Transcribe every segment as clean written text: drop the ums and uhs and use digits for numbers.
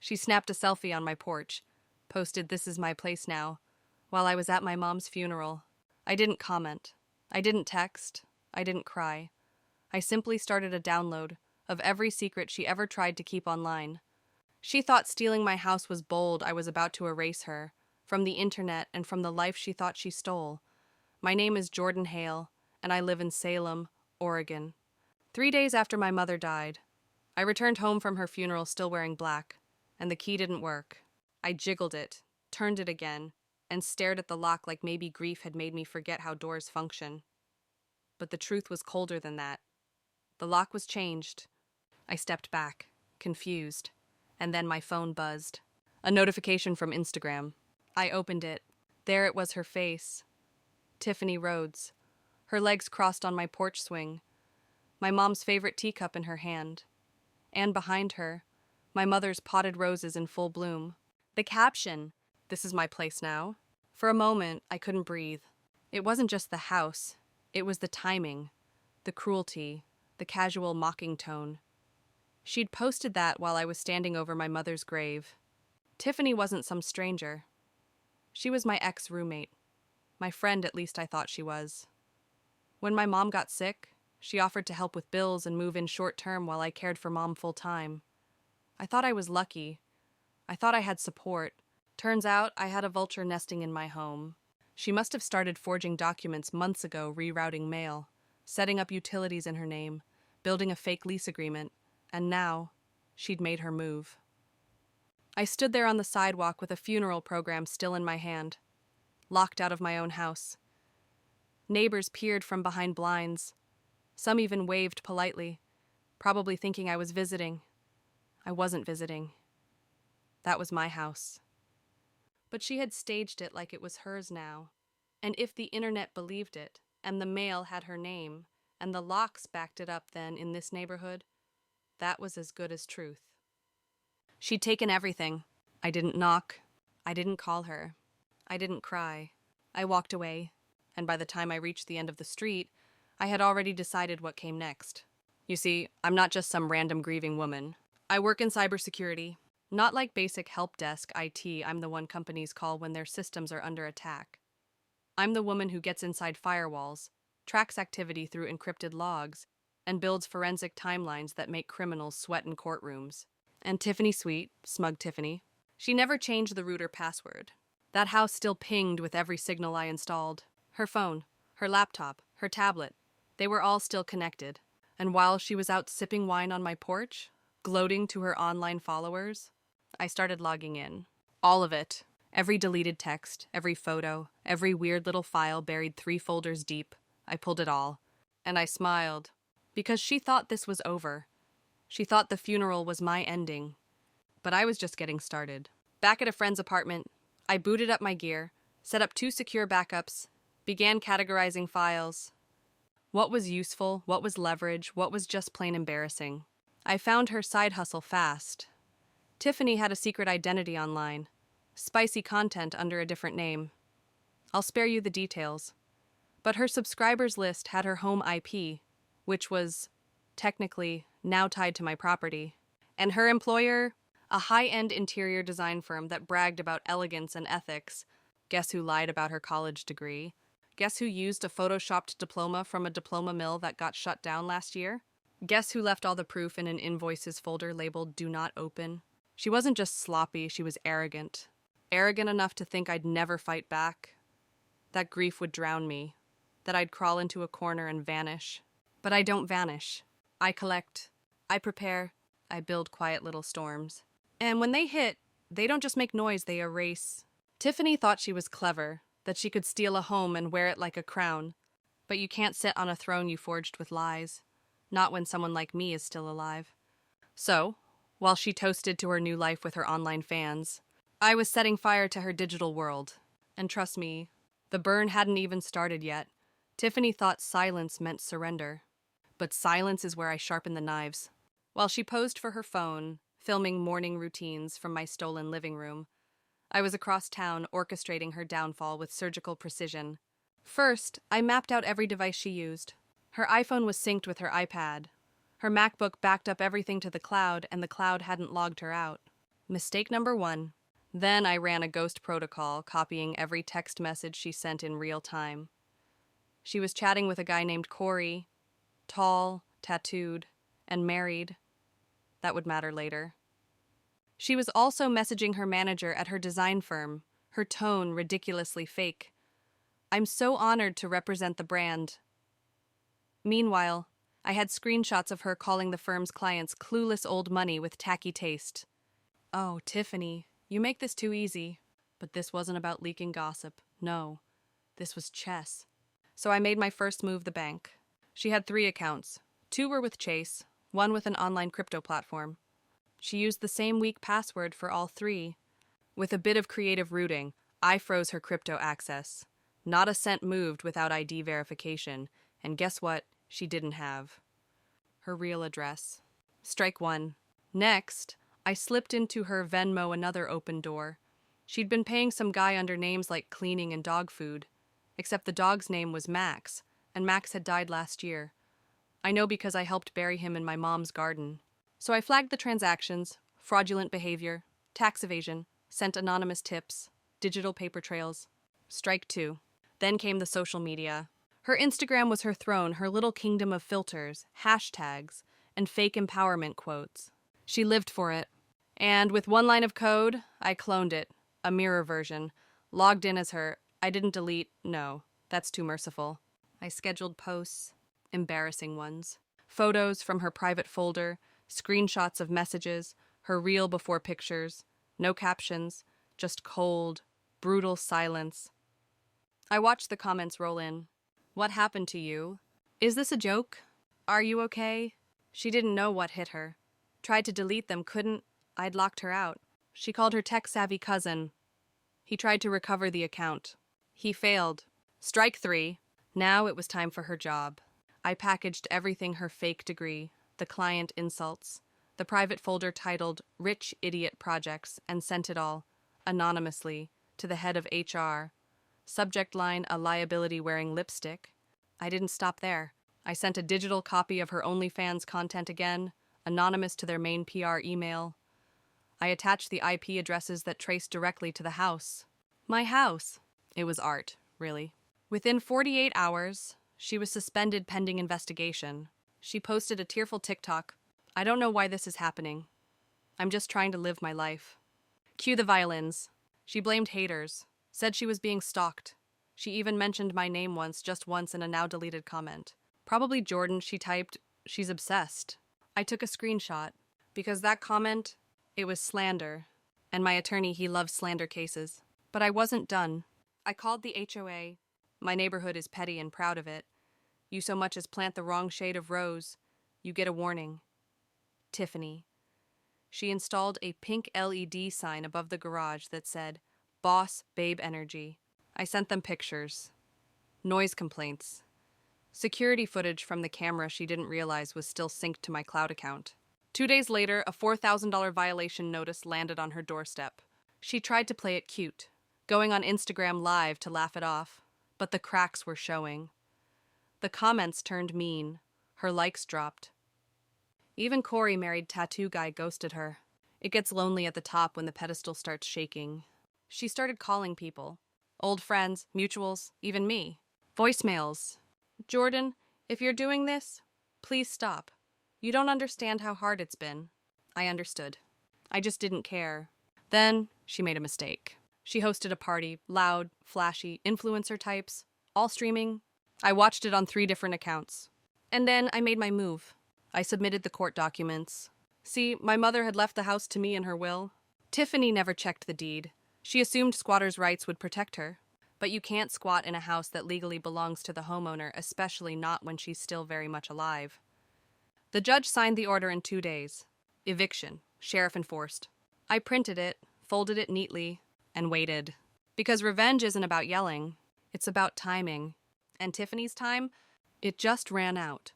She snapped a selfie on my porch, posted "This is my place now," while I was at my mom's funeral. I didn't comment. I didn't text. I didn't cry. I simply started a download of every secret she ever tried to keep online. She thought stealing my house was bold. I was about to erase her, from the internet and from the life she thought she stole. My name is Jordan Hale, and I live in Salem, Oregon. 3 days after my mother died, I returned home from her funeral still wearing black, and the key didn't work. I jiggled it, turned it again, and stared at the lock like maybe grief had made me forget how doors function. But the truth was colder than that. The lock was changed. I stepped back, confused, and then my phone buzzed. A notification from Instagram. I opened it. There it was, her face. Tiffany Rhodes. Her legs crossed on my porch swing. My mom's favorite teacup in her hand. And behind her, my mother's potted roses in full bloom. The caption, "This is my place now." For a moment, I couldn't breathe. It wasn't just the house. It was the timing, the cruelty, the casual mocking tone. She'd posted that while I was standing over my mother's grave. Tiffany wasn't some stranger. She was my ex-roommate. My friend, at least I thought she was. When my mom got sick, she offered to help with bills and move in short-term while I cared for mom full-time. I thought I was lucky. I thought I had support. Turns out I had a vulture nesting in my home. She must have started forging documents months ago, rerouting mail, setting up utilities in her name, building a fake lease agreement, and now she'd made her move. I stood there on the sidewalk with a funeral program still in my hand, locked out of my own house. Neighbors peered from behind blinds. Some even waved politely, probably thinking I was visiting. I wasn't visiting. That was my house. But she had staged it like it was hers now. And if the internet believed it, and the mail had her name, and the locks backed it up, then in this neighborhood, that was as good as truth. She'd taken everything. I didn't knock. I didn't call her. I didn't cry. I walked away, and by the time I reached the end of the street, I had already decided what came next. You see, I'm not just some random grieving woman. I work in cybersecurity. Not like basic help desk IT, I'm the one companies call when their systems are under attack. I'm the woman who gets inside firewalls, tracks activity through encrypted logs, and builds forensic timelines that make criminals sweat in courtrooms. And Tiffany Sweet, smug Tiffany, she never changed the root or password. That house still pinged with every signal I installed. Her phone, her laptop, her tablet, they were all still connected. And while she was out sipping wine on my porch, gloating to her online followers, I started logging in. All of it. Every deleted text, every photo, every weird little file buried 3 folders deep. I pulled it all. And I smiled. Because she thought this was over. She thought the funeral was my ending. But I was just getting started. Back at a friend's apartment, I booted up my gear, set up 2 secure backups, began categorizing files. What was useful, what was leverage, what was just plain embarrassing. I found her side hustle fast. Tiffany had a secret identity online. Spicy content under a different name. I'll spare you the details. But her subscribers list had her home IP, which was, technically, now tied to my property. And her employer, a high-end interior design firm that bragged about elegance and ethics. Guess who lied about her college degree? Guess who used a photoshopped diploma from a diploma mill that got shut down last year? Guess who left all the proof in an invoices folder labeled "Do Not Open"? She wasn't just sloppy, she was arrogant. Arrogant enough to think I'd never fight back. That grief would drown me. That I'd crawl into a corner and vanish. But I don't vanish. I collect. I prepare. I build quiet little storms. And when they hit, they don't just make noise, they erase. Tiffany thought she was clever, that she could steal a home and wear it like a crown. But you can't sit on a throne you forged with lies. Not when someone like me is still alive. So, while she toasted to her new life with her online fans, I was setting fire to her digital world. And trust me, the burn hadn't even started yet. Tiffany thought silence meant surrender. But silence is where I sharpen the knives. While she posed for her phone, filming morning routines from my stolen living room, I was across town orchestrating her downfall with surgical precision. First, I mapped out every device she used. Her iPhone was synced with her iPad. Her MacBook backed up everything to the cloud, and the cloud hadn't logged her out. Mistake number 1. Then I ran a ghost protocol, copying every text message she sent in real time. She was chatting with a guy named Corey, tall, tattooed, and married. That would matter later. She was also messaging her manager at her design firm, her tone ridiculously fake. I'm so honored to represent the brand. Meanwhile, I had screenshots of her calling the firm's clients clueless old money with tacky taste. Oh, Tiffany, you make this too easy. But this wasn't about leaking gossip. No, this was chess. So I made my first move the bank. She had 3 accounts. 2 were with Chase, 1 with an online crypto platform. She used the same weak password for all 3. With a bit of creative rooting, I froze her crypto access. Not a cent moved without ID verification, and guess what? She didn't have her real address. Strike 1. Next, I slipped into her Venmo another open door. She'd been paying some guy under names like cleaning and dog food, except the dog's name was Max, and Max had died last year. I know because I helped bury him in my mom's garden. So I flagged the transactions, fraudulent behavior, tax evasion, sent anonymous tips, digital paper trails. Strike 2. Then came the social media. Her Instagram was her throne, her little kingdom of filters, hashtags, and fake empowerment quotes. She lived for it. And with 1 line of code, I cloned it, a mirror version, logged in as her. I didn't delete, no, that's too merciful. I scheduled posts, embarrassing ones, photos from her private folder, screenshots of messages, her reel before pictures, no captions, just cold, brutal silence. I watched the comments roll in. What happened to you? Is this a joke? Are you okay? She didn't know what hit her. Tried to delete them, couldn't. I'd locked her out. She called her tech-savvy cousin. He tried to recover the account. He failed. Strike 3. Now it was time for her job. I packaged everything her fake degree, the client insults, the private folder titled Rich Idiot Projects, and sent it all, anonymously, to the head of HR. Subject line, a liability wearing lipstick. I didn't stop there. I sent a digital copy of her OnlyFans content again, anonymous to their main PR email. I attached the IP addresses that traced directly to the house. My house. It was art, really. Within 48 hours, she was suspended pending investigation. She posted a tearful TikTok. I don't know why this is happening. I'm just trying to live my life. Cue the violins. She blamed haters, said she was being stalked. She even mentioned my name once, just once in a now-deleted comment. Probably Jordan, she typed, she's obsessed. I took a screenshot, because that comment, it was slander, and my attorney, he loves slander cases. But I wasn't done. I called the HOA. My neighborhood is petty and proud of it. You so much as plant the wrong shade of rose, you get a warning. Tiffany. She installed a pink LED sign above the garage that said, Boss Babe Energy. I sent them pictures. Noise complaints. Security footage from the camera she didn't realize was still synced to my cloud account. 2 days later, a $4,000 violation notice landed on her doorstep. She tried to play it cute, going on Instagram Live to laugh it off, but the cracks were showing. The comments turned mean. Her likes dropped. Even Corey, married tattoo guy, ghosted her. It gets lonely at the top when the pedestal starts shaking. She started calling people. Old friends, mutuals, even me. Voicemails. Jordan, if you're doing this, please stop. You don't understand how hard it's been. I understood. I just didn't care. Then she made a mistake. She hosted a party, loud, flashy, influencer types, all streaming. I watched it on 3 different accounts. And then I made my move. I submitted the court documents. See, my mother had left the house to me in her will. Tiffany never checked the deed. She assumed squatters' rights would protect her. But you can't squat in a house that legally belongs to the homeowner, especially not when she's still very much alive. The judge signed the order in 2 days. Eviction, sheriff enforced. I printed it, folded it neatly, and waited. Because revenge isn't about yelling. It's about timing. And Tiffany's time? It just ran out.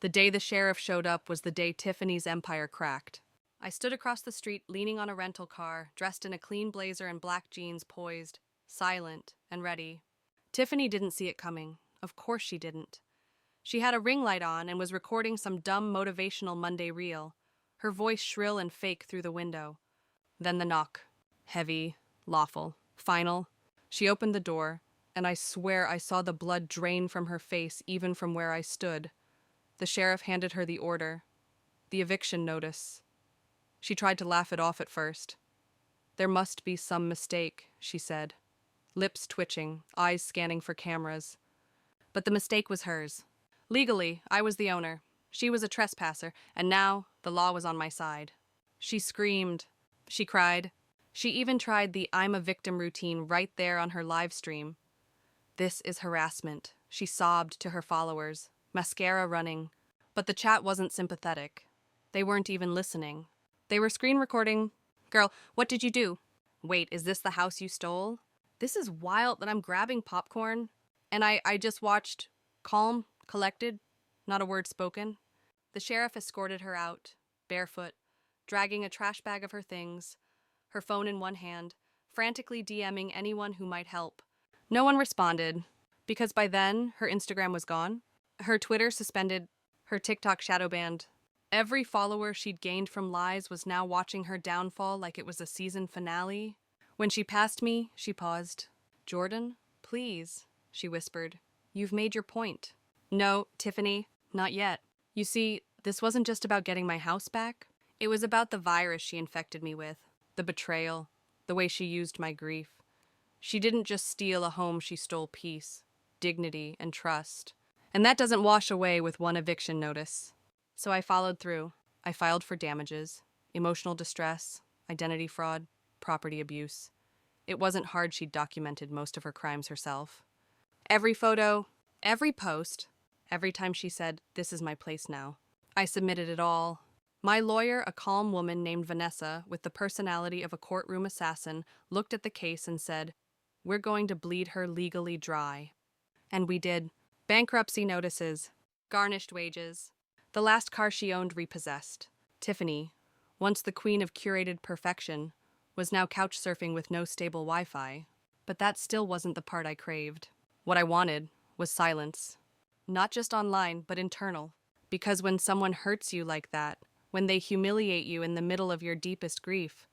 The day the sheriff showed up was the day Tiffany's empire cracked. I stood across the street leaning on a rental car, dressed in a clean blazer and black jeans, poised, silent, and ready. Tiffany didn't see it coming. Of course she didn't. She had a ring light on and was recording some dumb motivational Monday reel, her voice shrill and fake through the window. Then the knock. Heavy, lawful, final. She opened the door, and I swear I saw the blood drain from her face even from where I stood. The sheriff handed her the order. The eviction notice. She tried to laugh it off at first. "There must be some mistake," she said, lips twitching, eyes scanning for cameras. But the mistake was hers. Legally, I was the owner. She was a trespasser, and now the law was on my side. She screamed. She cried. She even tried the "I'm a victim" routine right there on her live stream. "This is harassment," she sobbed to her followers, mascara running. But the chat wasn't sympathetic. They weren't even listening. They were screen recording. "Girl, what did you do? Wait, is this the house you stole? This is wild that I'm grabbing popcorn." And I just watched, calm, collected, not a word spoken. The sheriff escorted her out, barefoot, dragging a trash bag of her things, her phone in one hand, frantically DMing anyone who might help. No one responded, because by then her Instagram was gone, her Twitter suspended, her TikTok shadow banned. Every follower she'd gained from lies was now watching her downfall like it was a season finale. When she passed me, she paused. "Jordan, please," she whispered. "You've made your point." "No, Tiffany, not yet. You see, this wasn't just about getting my house back. It was about the virus she infected me with, the betrayal, the way she used my grief. She didn't just steal a home, she stole peace, dignity, and trust. And that doesn't wash away with one eviction notice. So I followed through. I filed for damages, emotional distress, identity fraud, property abuse. It wasn't hard. She'd documented most of her crimes herself. Every photo, every post, every time she said, "This is my place now." I submitted it all. My lawyer, a calm woman named Vanessa, with the personality of a courtroom assassin, looked at the case and said, "We're going to bleed her legally dry." And we did. Bankruptcy notices, garnished wages, the last car she owned repossessed. Tiffany, once the queen of curated perfection, was now couch surfing with no stable Wi-Fi. But that still wasn't the part I craved. What I wanted was silence. Not just online, but internal. Because when someone hurts you like that, when they humiliate you in the middle of your deepest grief,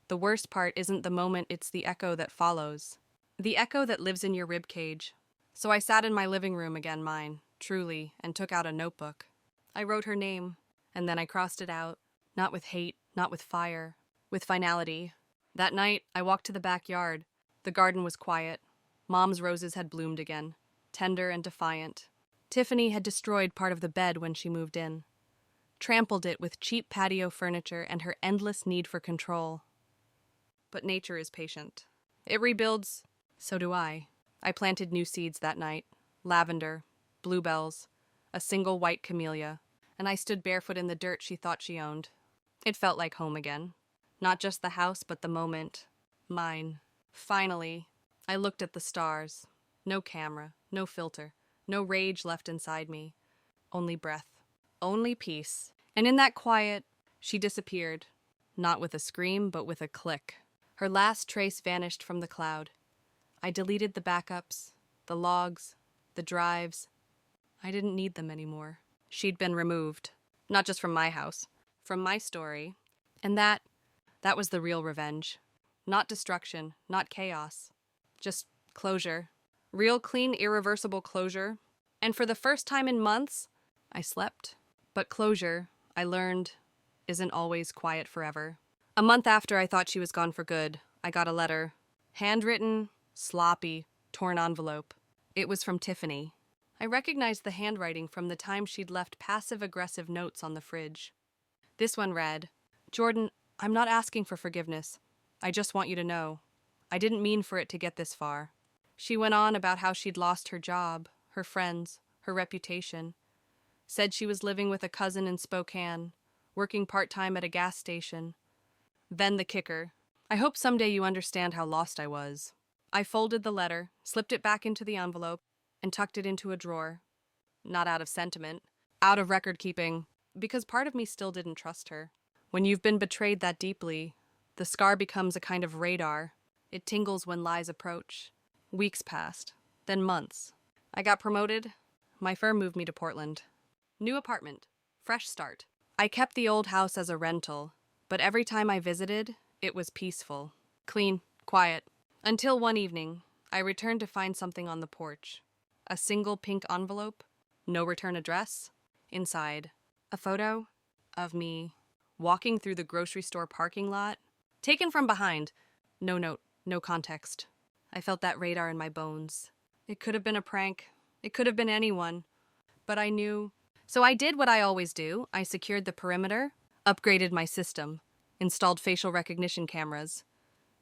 the worst part isn't the moment, it's the echo that follows. The echo that lives in your ribcage. So I sat in my living room again, mine, truly, and took out a notebook. I wrote her name, and then I crossed it out, not with hate, not with fire, with finality. That night, I walked to the backyard. The garden was quiet. Mom's roses had bloomed again, tender and defiant. Tiffany had destroyed part of the bed when she moved in, trampled it with cheap patio furniture and her endless need for control. But nature is patient. It rebuilds, so do I. I planted new seeds that night, lavender, bluebells, a single white camellia, and I stood barefoot in the dirt she thought she owned. It felt like home again. Not just the house, but the moment. Mine. Finally, I looked at the stars. No camera, no filter, no rage left inside me. Only breath. Only peace. And in that quiet, she disappeared. Not with a scream, but with a click. Her last trace vanished from the cloud. I deleted the backups, the logs, the drives. I didn't need them anymore. She'd been removed. Not just from my house, from my story. And that was the real revenge. Not destruction, not chaos. Just closure. Real clean, irreversible closure. And for the first time in months, I slept. But closure, I learned, isn't always quiet forever. A month after I thought she was gone for good, I got a letter. Handwritten, sloppy, torn envelope. It was from Tiffany. I recognized the handwriting from the time she'd left passive-aggressive notes on the fridge. This one read, "Jordan, I'm not asking for forgiveness. I just want you to know. I didn't mean for it to get this far." She went on about how she'd lost her job, her friends, her reputation. Said she was living with a cousin in Spokane, working part-time at a gas station. Then the kicker. "I hope someday you understand how lost I was." I folded the letter, slipped it back into the envelope, and tucked it into a drawer. Not out of sentiment, out of record-keeping, because part of me still didn't trust her. When you've been betrayed that deeply, the scar becomes a kind of radar. It tingles when lies approach. Weeks passed, then months. I got promoted. My firm moved me to Portland. New apartment, fresh start. I kept the old house as a rental, but every time I visited, It was peaceful, clean, quiet. Until one evening, I returned to find something on the porch. A single pink envelope, no return address. Inside, a photo of me walking through the grocery store parking lot, taken from behind. No note, no context. I felt that radar in my bones. It could have been a prank. It could have been anyone. But I knew. So I did what I always do. I secured the perimeter, upgraded my system, installed facial recognition cameras,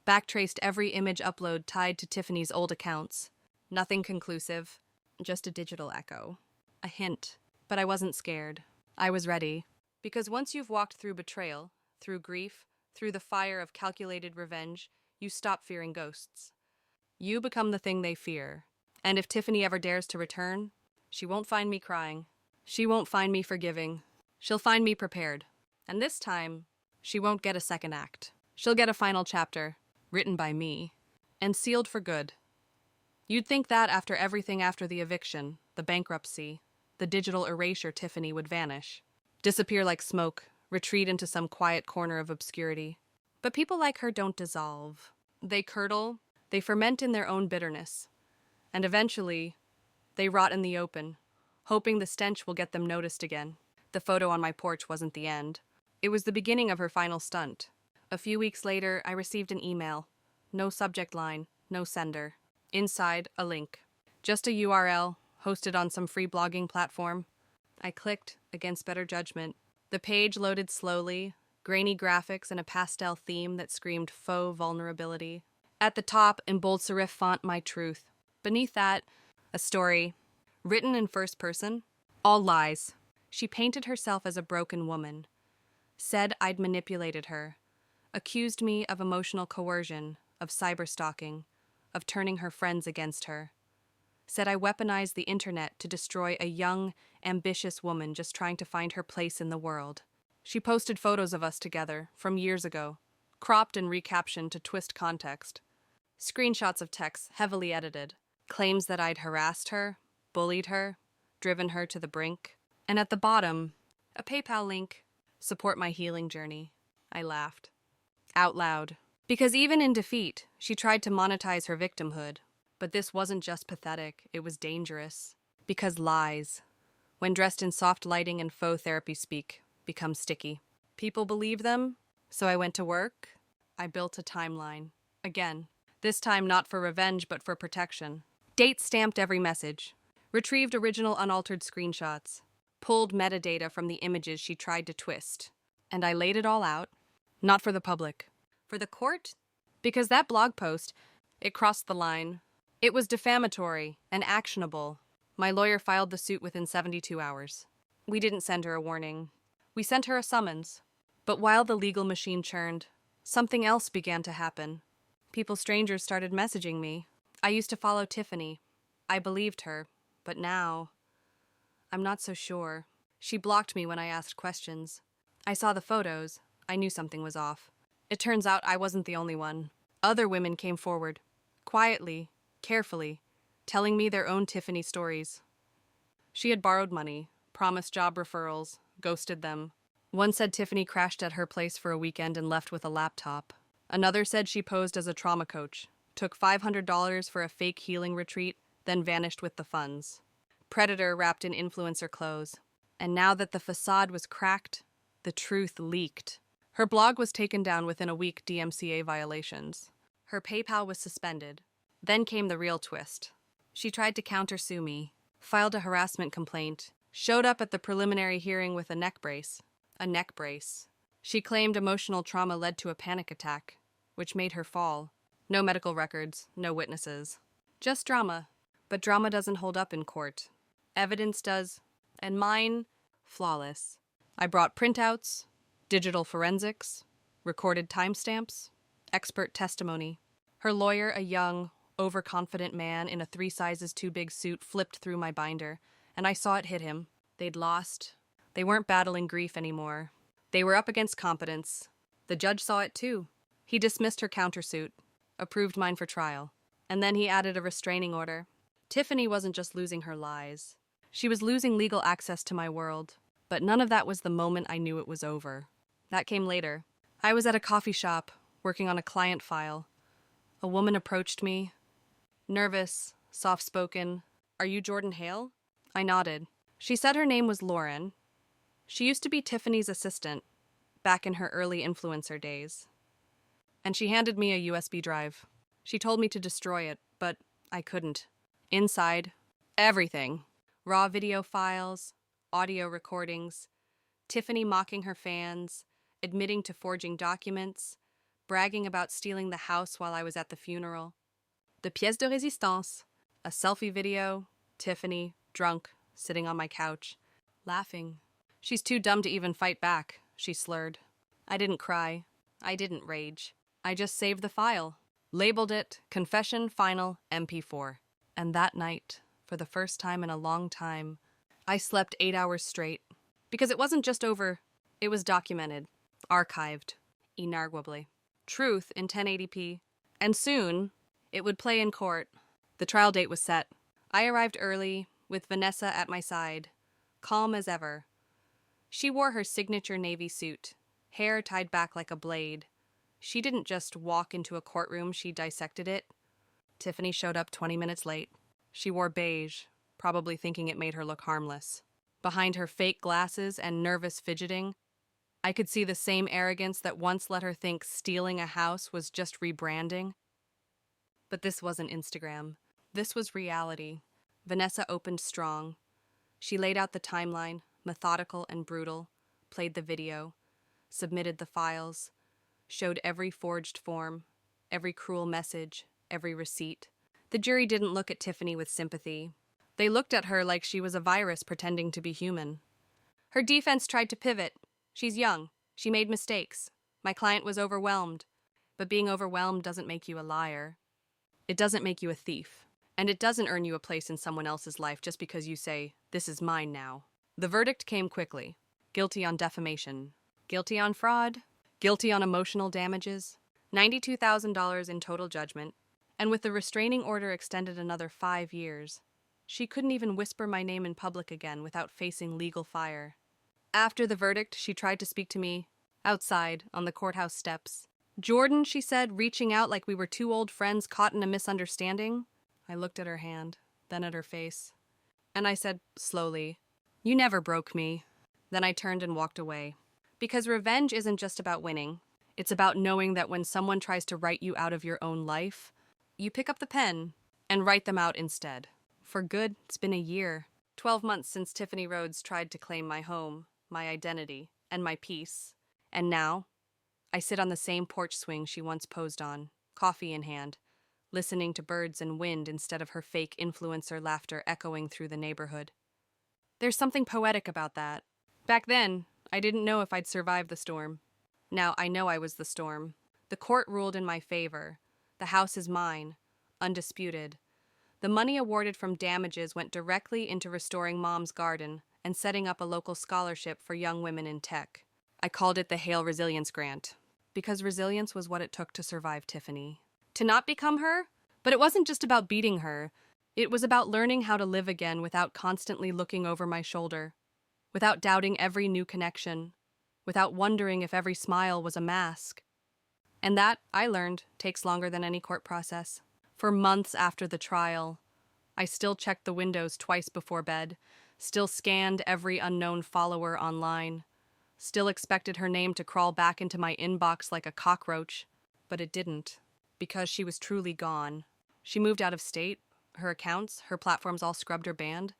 backtraced every image upload tied to Tiffany's old accounts. Nothing conclusive, just a digital echo. A hint. But I wasn't scared. I was ready. Because once you've walked through betrayal, through grief, through the fire of calculated revenge, you stop fearing ghosts. You become the thing they fear. And if Tiffany ever dares to return, she won't find me crying. She won't find me forgiving. She'll find me prepared. And this time, she won't get a second act. She'll get a final chapter, written by me, and sealed for good. You'd think that after everything after the eviction, the bankruptcy, the digital erasure, Tiffany would vanish. Disappear like smoke, retreat into some quiet corner of obscurity. But people like her don't dissolve. They curdle, they ferment in their own bitterness. And eventually, they rot in the open, hoping the stench will get them noticed again. The photo on my porch wasn't the end. It was the beginning of her final stunt. A few weeks later, I received an email. No subject line, no sender. Inside, a link. Just a URL, hosted on some free blogging platform. I clicked, against better judgment. The page loaded slowly, grainy graphics and a pastel theme that screamed faux vulnerability. At the top, in bold serif font, my truth. Beneath that, a story, written in first person. All lies. She painted herself as a broken woman. Said I'd manipulated her. Accused me of emotional coercion, of cyberstalking, of turning her friends against her. Said I weaponized the internet to destroy a young, ambitious woman just trying to find her place in the world. She posted photos of us together, from years ago, cropped and recaptioned to twist context. Screenshots of texts heavily edited. Claims that I'd harassed her, bullied her, driven her to the brink. And at the bottom, a PayPal link. Support my healing journey. I laughed. Out loud. Because even in defeat, she tried to monetize her victimhood. But this wasn't just pathetic, it was dangerous. Because lies, when dressed in soft lighting and faux therapy speak, become sticky. People believe them, so I went to work. I built a timeline. Again, this time not for revenge but for protection. Date stamped every message. Retrieved original unaltered screenshots. Pulled metadata from the images she tried to twist. And I laid it all out. Not for the public. For the court? Because that blog post, it crossed the line. It was defamatory and actionable. My lawyer filed the suit within 72 hours. We didn't send her a warning. We sent her a summons. But while the legal machine churned, something else began to happen. Strangers started messaging me. I used to follow Tiffany. I believed her. But now, I'm not so sure. She blocked me when I asked questions. I saw the photos. I knew something was off. It turns out I wasn't the only one. Other women came forward. Quietly, carefully, telling me their own Tiffany stories. She had borrowed money, promised job referrals, ghosted them. One said Tiffany crashed at her place for a weekend and left with a laptop. Another said she posed as a trauma coach, took $500 for a fake healing retreat, then vanished with the funds. Predator wrapped in influencer clothes. And now that the facade was cracked, the truth leaked. Her blog was taken down within a week, DMCA violations. Her PayPal was suspended. Then came the real twist. She tried to countersue me, filed a harassment complaint, showed up at the preliminary hearing with a neck brace. A neck brace. She claimed emotional trauma led to a panic attack, which made her fall. No medical records, no witnesses. Just drama. But drama doesn't hold up in court. Evidence does. And mine, flawless. I brought printouts, digital forensics, recorded timestamps, expert testimony. Her lawyer, a young, overconfident man in a 3 sizes too big suit, flipped through my binder, and I saw it hit him. They'd lost. They weren't battling grief anymore. They were up against competence. The judge saw it too. He dismissed her countersuit, approved mine for trial, and then he added a restraining order. Tiffany wasn't just losing her lies. She was losing legal access to my world. But none of that was the moment I knew it was over. That came later. I was at a coffee shop, working on a client file. A woman approached me, nervous, soft-spoken. "Are you Jordan Hale?" I nodded. She said her name was Lauren. She used to be Tiffany's assistant, back in her early influencer days. And she handed me a USB drive. She told me to destroy it, but I couldn't. Inside, everything. Raw video files, audio recordings, Tiffany mocking her fans, admitting to forging documents, bragging about stealing the house while I was at the funeral. The pièce de résistance, a selfie video, Tiffany, drunk, sitting on my couch, laughing. "She's too dumb to even fight back," she slurred. I didn't cry. I didn't rage. I just saved the file, labeled it Confession Final MP4. And that night, for the first time in a long time, I slept 8 hours straight. Because it wasn't just over, it was documented, archived, inarguably. Truth in 1080p. And soon, it would play in court. The trial date was set. I arrived early, with Vanessa at my side, calm as ever. She wore her signature navy suit, hair tied back like a blade. She didn't just walk into a courtroom, she dissected it. Tiffany showed up 20 minutes late. She wore beige, probably thinking it made her look harmless. Behind her fake glasses and nervous fidgeting, I could see the same arrogance that once let her think stealing a house was just rebranding. But this wasn't Instagram. This was reality. Vanessa opened strong. She laid out the timeline, methodical and brutal, played the video, submitted the files, showed every forged form, every cruel message, every receipt. The jury didn't look at Tiffany with sympathy. They looked at her like she was a virus pretending to be human. Her defense tried to pivot. "She's young. She made mistakes. My client was overwhelmed." But being overwhelmed doesn't make you a liar. It doesn't make you a thief. And it doesn't earn you a place in someone else's life just because you say, "This is mine now." The verdict came quickly. Guilty on defamation. Guilty on fraud. Guilty on emotional damages. $92,000 in total judgment. And with the restraining order extended another 5 years. She couldn't even whisper my name in public again without facing legal fire. After the verdict, she tried to speak to me, outside, on the courthouse steps. "Jordan," she said, reaching out like we were two old friends caught in a misunderstanding. I looked at her hand, then at her face. And I said, slowly, "You never broke me." Then I turned and walked away. Because revenge isn't just about winning. It's about knowing that when someone tries to write you out of your own life, you pick up the pen and write them out instead. For good, it's been a year. 12 months since Tiffany Rhodes tried to claim my home, my identity, and my peace. And now, I sit on the same porch swing she once posed on, coffee in hand, listening to birds and wind instead of her fake influencer laughter echoing through the neighborhood. There's something poetic about that. Back then, I didn't know if I'd survive the storm. Now I know I was the storm. The court ruled in my favor. The house is mine, undisputed. The money awarded from damages went directly into restoring Mom's garden and setting up a local scholarship for young women in tech. I called it the Hale Resilience Grant, because resilience was what it took to survive Tiffany. To not become her? But it wasn't just about beating her. It was about learning how to live again without constantly looking over my shoulder, without doubting every new connection, without wondering if every smile was a mask. And that, I learned, takes longer than any court process. For months after the trial, I still checked the windows twice before bed, still scanned every unknown follower online, still expected her name to crawl back into my inbox like a cockroach, but it didn't, because she was truly gone. She moved out of state, her accounts, her platforms all scrubbed or banned.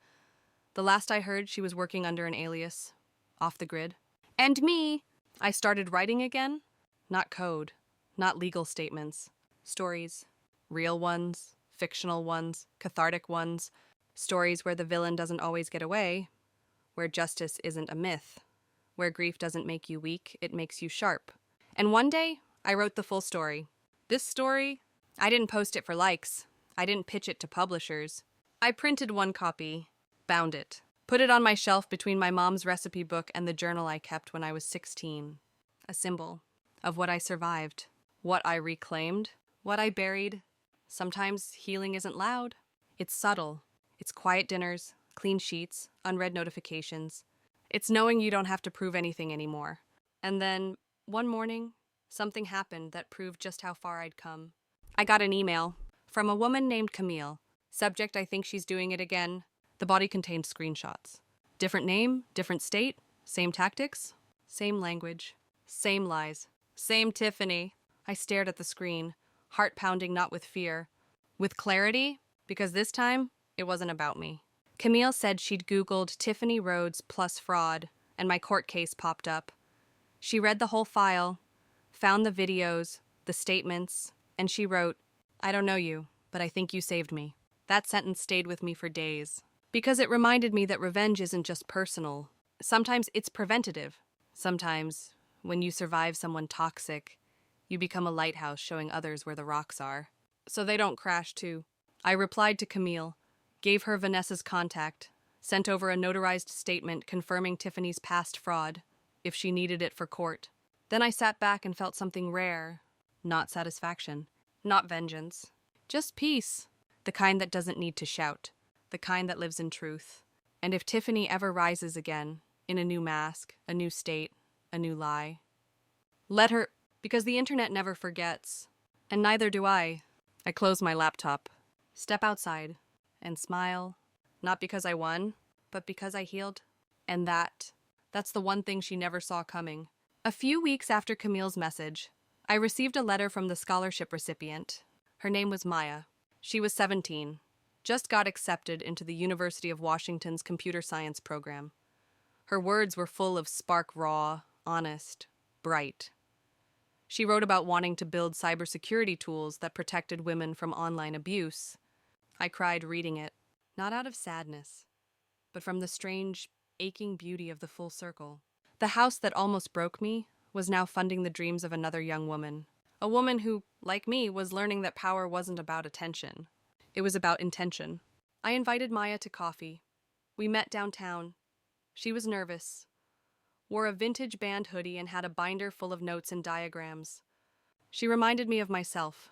The last I heard, she was working under an alias, off the grid. And me, I started writing again. Not code, not legal statements. Stories. Real ones, fictional ones, cathartic ones. Stories where the villain doesn't always get away. Where justice isn't a myth. Where grief doesn't make you weak, it makes you sharp. And one day, I wrote the full story. This story, I didn't post it for likes. I didn't pitch it to publishers. I printed one copy, bound it, put it on my shelf between my mom's recipe book and the journal I kept when I was 16. A symbol of what I survived, what I reclaimed, what I buried. Sometimes healing isn't loud. It's subtle. It's quiet dinners, clean sheets, unread notifications. It's knowing you don't have to prove anything anymore. And then, one morning, something happened that proved just how far I'd come. I got an email from a woman named Camille. Subject, I think she's doing it again. The body contained screenshots. Different name, different state, same tactics, same language, same lies, same Tiffany. I stared at the screen, heart pounding not with fear, with clarity, because this time it wasn't about me. Camille said she'd Googled Tiffany Rhodes plus fraud, and my court case popped up. She read the whole file, found the videos, the statements, and she wrote, "I don't know you, but I think you saved me." That sentence stayed with me for days, because it reminded me that revenge isn't just personal. Sometimes it's preventative. Sometimes, when you survive someone toxic, you become a lighthouse showing others where the rocks are, so they don't crash too. I replied to Camille, gave her Vanessa's contact, sent over a notarized statement confirming Tiffany's past fraud, if she needed it for court. Then I sat back and felt something rare. Not satisfaction, not vengeance, just peace. The kind that doesn't need to shout, the kind that lives in truth. And if Tiffany ever rises again, in a new mask, a new state, a new lie, let her, because the internet never forgets, and neither do I. I close my laptop, step outside, and smile, not because I won, but because I healed. And that's the one thing she never saw coming. A few weeks after Camille's message, I received a letter from the scholarship recipient. Her name was Maya. She was 17, just got accepted into the University of Washington's computer science program. Her words were full of spark raw, honest, bright. She wrote about wanting to build cybersecurity tools that protected women from online abuse. I cried reading it, not out of sadness, but from the strange, aching beauty of the full circle. The house that almost broke me was now funding the dreams of another young woman. A woman who, like me, was learning that power wasn't about attention. It was about intention. I invited Maya to coffee. We met downtown. She was nervous, wore a vintage band hoodie and had a binder full of notes and diagrams. She reminded me of myself,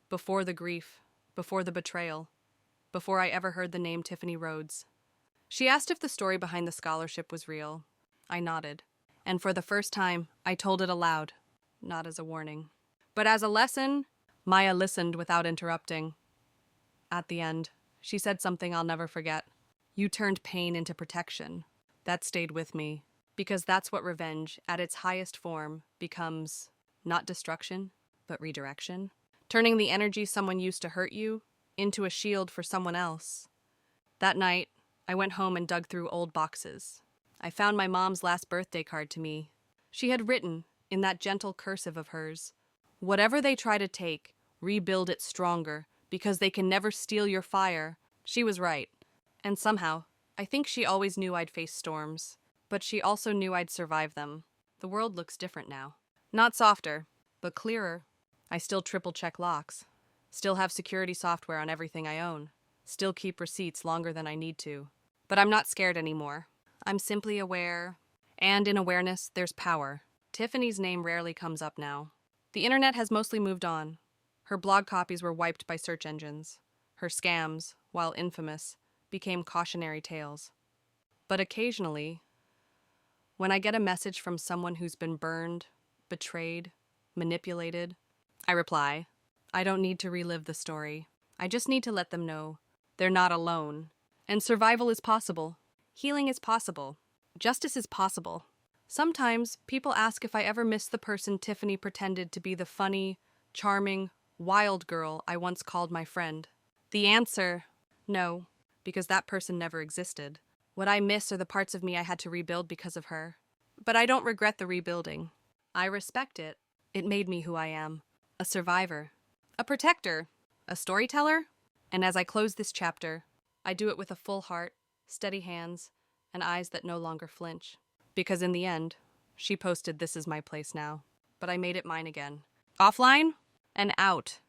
before the grief, before the betrayal, before I ever heard the name Tiffany Rhodes. She asked if the story behind the scholarship was real. I nodded, and for the first time, I told it aloud, not as a warning. But as a lesson, Maya listened without interrupting. At the end, she said something I'll never forget. "You turned pain into protection." That stayed with me, because that's what revenge, at its highest form, becomes not destruction, but redirection. Turning the energy someone used to hurt you into a shield for someone else. That night, I went home and dug through old boxes. I found my mom's last birthday card to me. She had written, in that gentle cursive of hers, "Whatever they try to take, rebuild it stronger, because they can never steal your fire." She was right. And somehow, I think she always knew I'd face storms, but she also knew I'd survive them. The world looks different now. Not softer, but clearer. I still triple-check locks. Still have security software on everything I own. Still keep receipts longer than I need to. But I'm not scared anymore. I'm simply aware. And in awareness, there's power. Tiffany's name rarely comes up now. The internet has mostly moved on. Her blog copies were wiped by search engines. Her scams, while infamous, became cautionary tales. But occasionally, when I get a message from someone who's been burned, betrayed, manipulated, I reply, I don't need to relive the story. I just need to let them know they're not alone. And survival is possible. Healing is possible. Justice is possible. Sometimes people ask if I ever missed the person Tiffany pretended to be, the funny, charming, wild girl I once called my friend. The answer, no, because that person never existed. What I miss are the parts of me I had to rebuild because of her. But I don't regret the rebuilding. I respect it. It made me who I am. A survivor. A protector. A storyteller. And as I close this chapter, I do it with a full heart, steady hands, and eyes that no longer flinch. Because in the end, she posted "This is my place now." But I made it mine again. Offline and out.